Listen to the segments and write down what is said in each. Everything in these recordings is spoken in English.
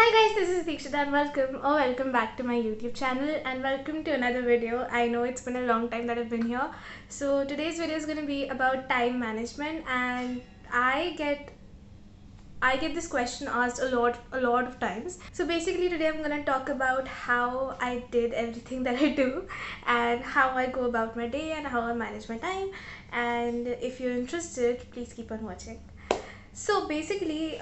Hi guys, this is Deekshita and welcome back to my YouTube channel and welcome to another video. I know it's been a long time that I've been here. So today's video is going to be about time management, and I get this question asked a lot of times. So basically today I'm going to talk about how I did everything that I do and how I go about my day and how I manage my time. And if you're interested, please keep on watching. So basically,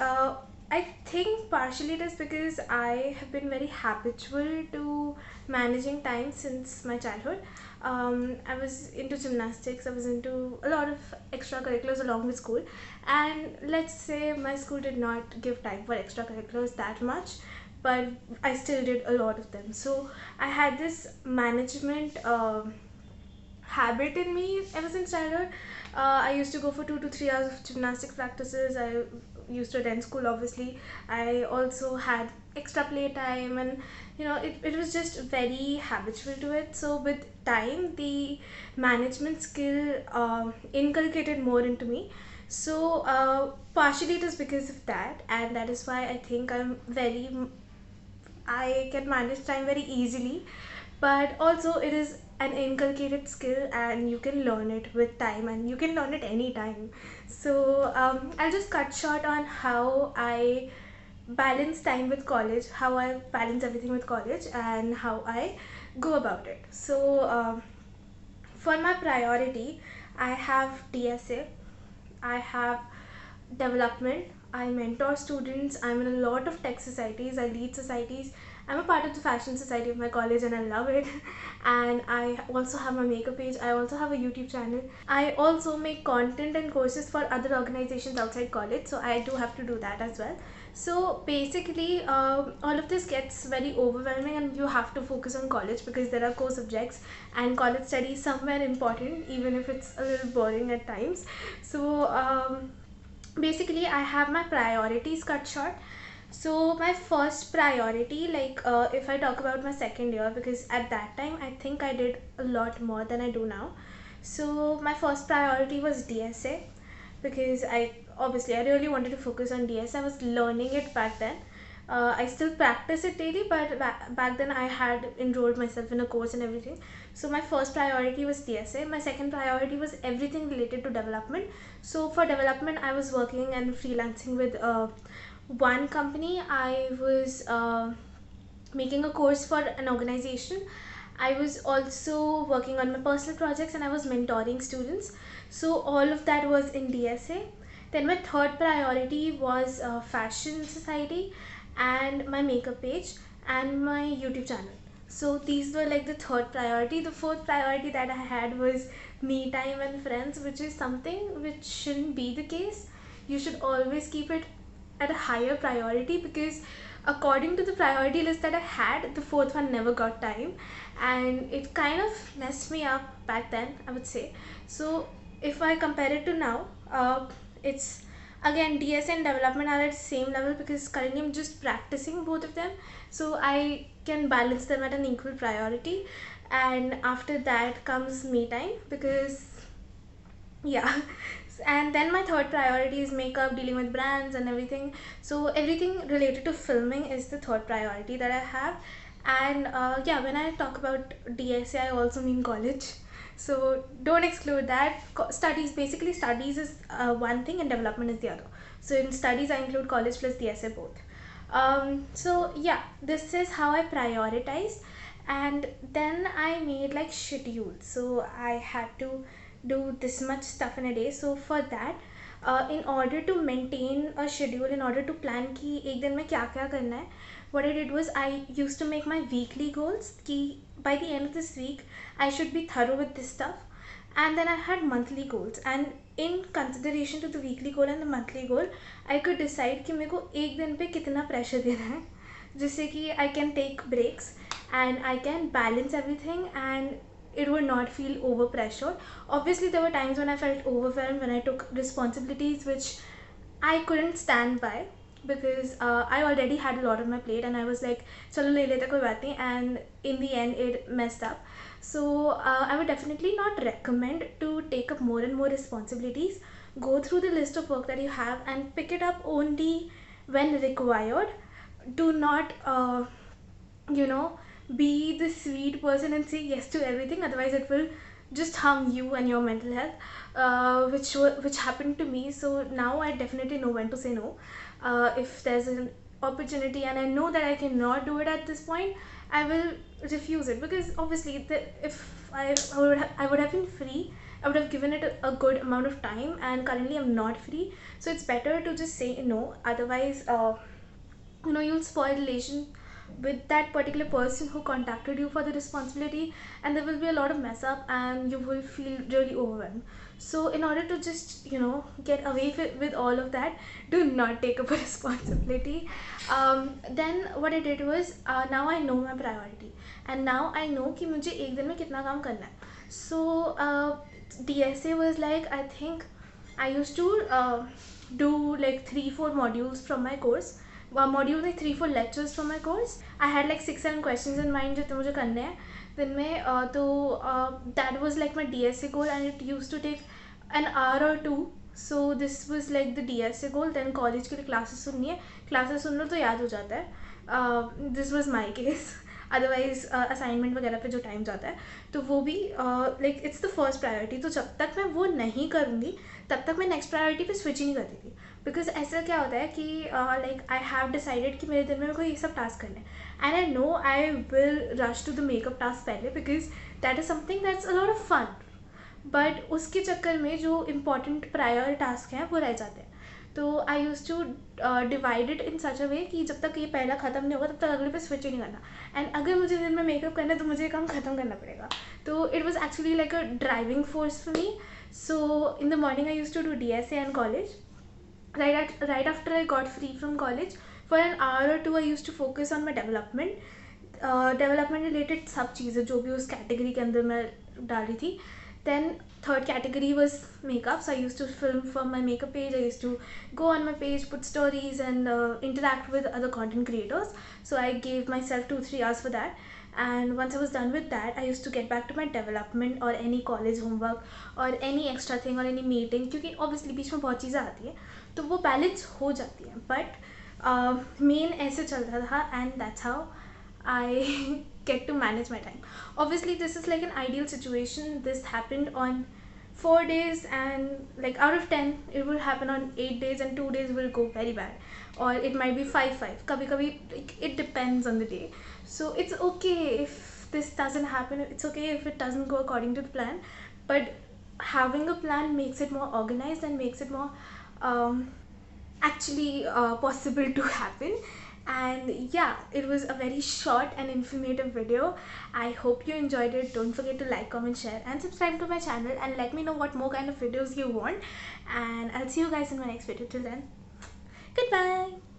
I think partially it is because I have been very habitual to managing time since my childhood. I was into gymnastics, I was into a lot of extracurriculars along with school, and let's say my school did not give time for extracurriculars that much, but I still did a lot of them. So I had this management habit in me ever since childhood. I used to go for 2 to 3 hours of gymnastics practices. I used to attend school, obviously. I also had extra play time, and it was just very habitual to it. So with time, the management skill inculcated more into me. So partially it is because of that, and that is why I think I can manage time very easily, but also it is an inculcated skill and you can learn it with time and you can learn it anytime. So I'll just cut short on how I balance time with college, how I balance everything with college, and how I go about it. So for my priority, I have DSA, I have development, I mentor students, I'm in a lot of tech societies, I lead societies, I'm a part of the fashion society of my college and I love it. And I also have my makeup page, I also have a YouTube channel, I also make content and courses for other organizations outside college, so I do have to do that as well. So basically all of this gets very overwhelming and you have to focus on college because there are core subjects and college study is somewhere important, even if it's a little boring at times. So basically I have my priorities cut short. So my first priority, like if I talk about my second year, because at that time I think I did a lot more than I do now. So my first priority was DSA, because I really wanted to focus on DSA. I was learning it back then. I still practice it daily, but back then I had enrolled myself in a course and everything. So my first priority was DSA. My second priority was everything related to development. So for development, I was working and freelancing with one company. I was making a course for an organization. I was also working on my personal projects and I was mentoring students. So all of that was in DSA. Then my third priority was fashion society and my makeup page and my YouTube channel. So these were like the third priority. The fourth priority that I had was me time and friends, which is something which shouldn't be the case. You should always keep it at a higher priority, because according to the priority list that I had, the fourth one never got time, and it kind of messed me up back then, I would say. So if I compare it to now, it's again DS and development are at the same level, because currently I'm just practicing both of them, so I can balance them at an equal priority. And after that comes me time, because yeah. And then my third priority is makeup, dealing with brands and everything. So everything related to filming is the third priority that I have. And yeah, when I talk about DSA, I also mean college, so don't exclude that. Studies, basically studies is one thing and development is the other. So in studies I include college plus DSA both. So yeah, this is how I prioritize. And then I made like schedules, so I had to do this much stuff in a day. So for that, in order to maintain a schedule, in order to plan कि एक दिन में क्या क्या करना है, what I did was I used to make my weekly goals कि by the end of this week I should be thorough with this stuff. And then I had monthly goals, and in consideration to the weekly goal and the monthly goal, I could decide कि मेरे को एक दिन पे कितना pressure देना है, जिससे कि I can take breaks and I can balance everything and it would not feel over pressured. Obviously there were times when I felt overwhelmed, when I took responsibilities which I couldn't stand by, because I already had a lot on my plate and I was like chalo le lete koi baat nahi, and in the end it messed up. So I would definitely not recommend to take up more and more responsibilities. Go through the list of work that you have and pick it up only when required. do not you know be the sweet person and say yes to everything, otherwise it will just harm you and your mental health, which happened to me. So now I definitely know when to say no. If there's an opportunity and I know that I cannot do it at this point, I will refuse it, because obviously if I would have been free, I would have given it a good amount of time, and currently I'm not free. So it's better to just say no, otherwise you'll spoil relation with that particular person who contacted you for the responsibility, and there will be a lot of mess up and you will feel really overwhelmed. So in order to just get away with all of that, do not take up a responsibility. Then what I did was, now I know my priority, and now I know कि मुझे एक दिन में कितना काम करना है. So DSA was like, I think I used to do like 3-4 modules from my course. Module like 3-4 lectures from my course. I had like 6-7 questions in mind जो मुझे करने हैं दिन में. तो that was like my DSA goal, and it used to take an hour or two. So this was like the DSA goal. Then college के लिए classes सुननी है, classes सुन लो तो याद हो जाता है. This was my case. Otherwise assignment वगैरह पे जो टाइम जाता है, तो वो भी like it's the first priority. तो जब तक मैं वो नहीं करूँगी तब तक मैं नेक्स्ट प्रायोरिटी पे स्विच ही नहीं करती थी. बिकॉज ऐसा क्या होता है कि लाइक आई हैव डिसाइडेड कि मेरे दिन में मेरे को ये सब टास्क करने हैं, and I know I will rush to the makeup task पहले, because that is something that's a lot of fun. But उसके चक्कर में जो इम्पॉर्टेंट प्रायर टास्क हैं वो रह जाते हैं. तो I use to divide it in such a way कि जब तक ये पहला ख़त्म नहीं होगा तब तक अगले पे स्विच ही नहीं करना. एंड अगर मुझे दिन में मेकअप करना है तो मुझे ये काम ख़त्म करना पड़ेगा. तो it was actually like a driving force for me. So in the morning I use to do DSA and college. Right after I got free from college, for an hour or two I used to focus on my development. Development related सब चीज़ें जो भी उस category के अंदर मैं डाल रही थी. Then third category was makeup. So I used to film from my makeup page. I used to go on my page, put stories, and interact with other content creators. So I gave myself 2-3 hours for that. And once I was done with that, I used to get back to my development or any college homework or any extra thing or any meeting. क्योंकि obviously बीच में बहुत चीज़ें आती हैं तो वो balance हो जाती हैं. बट मेन ऐसे चलता था, and that's how I get to manage my time. Obviously this is like an ideal situation. This happened on 4 days, and like out of 10 it will happen on 8 days, and 2 days will go very bad, or it might be 5-5. Kabhi kabhi it depends on the day. So it's okay if this doesn't happen, it's okay if it doesn't go according to the plan, but having a plan makes it more organized and makes it more actually possible to happen. And yeah, it was a very short and informative video. I hope you enjoyed it. Don't forget to like, comment, share, and subscribe to my channel, and let me know what more kind of videos you want, and I'll see you guys in my next video. Till then, goodbye.